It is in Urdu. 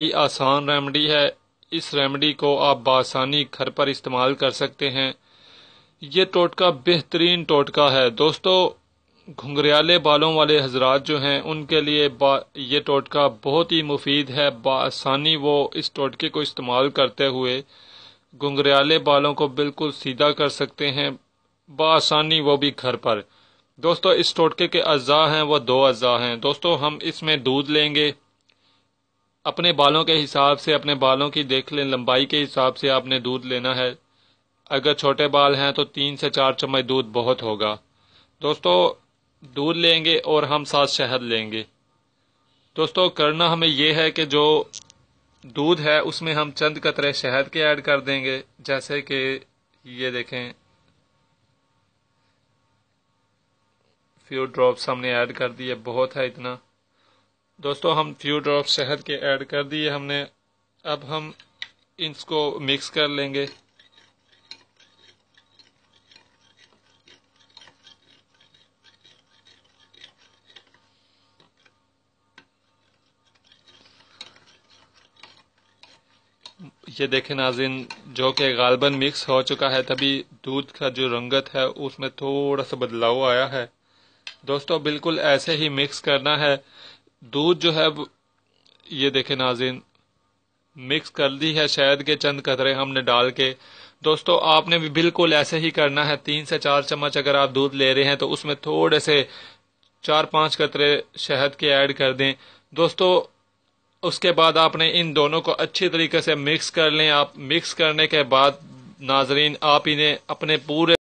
یہ آسان ریمیڈی ہے۔ اس ریمیڈی کو آپ بآسانی گھر پر استعمال کر سکتے ہیں۔ یہ ٹوٹکا بہترین ٹوٹکا ہے دوستو۔ گھنگریالے بالوں والے حضرات جو ہیں ان کے لیے یہ ٹوٹکا بہت ہی مفید ہے۔ بآسانی وہ اس ٹوٹکے کو استعمال کرتے ہوئے گھنگریالے بالوں کو بالکل سیدھا کر سکتے ہیں، بآسانی وہ بھی گھر پر۔ دوستو اس ٹوٹکے کے اجزاء ہیں وہ 2 اجزاء ہیں۔ دوستو ہم اس میں دودھ لیں گے، اپنے بالوں کے حساب سے، اپنے بالوں کی دیکھ لیں، لمبائی کے حساب سے آپ نے دودھ لینا ہے۔ اگر چھوٹے بال ہیں تو 3 سے 4 چمچ دودھ بہت ہوگا۔ دوستو دودھ لیں گے اور ہم ساتھ شہد لیں گے۔ دوستو کرنا ہمیں یہ ہے کہ جو دودھ ہے اس میں ہم چند قطرے شہد کے ایڈ کر دیں گے، جیسے کہ یہ دیکھیں فیو ڈراپس ہم نے ایڈ کر دیے، بہت ہے اتنا۔ دوستو ہم فیو ڈراپس شہد کے ایڈ کر دیے ہم نے۔ اب ہم اس کو مکس کر لیں گے۔ یہ دیکھیں ناظرین، جو کہ غالباً مکس ہو چکا ہے، تبھی دودھ کا جو رنگت ہے اس میں تھوڑا سا بدلاؤ آیا ہے۔ دوستو بالکل ایسے ہی مکس کرنا ہے۔ دودھ جو ہے یہ دیکھیں ناظرین، مکس کر دی ہے، شہد کے چند قطرے ہم نے ڈال کے۔ دوستو آپ نے بھی بالکل ایسے ہی کرنا ہے۔ 3 سے 4 چمچ اگر آپ دودھ لے رہے ہیں تو اس میں تھوڑے سے 4-5 قطرے شہد کے ایڈ کر دیں۔ دوستو اس کے بعد آپ نے ان دونوں کو اچھی طریقے سے مکس کر لیں۔ آپ مکس کرنے کے بعد ناظرین آپ انہیں اپنے پورے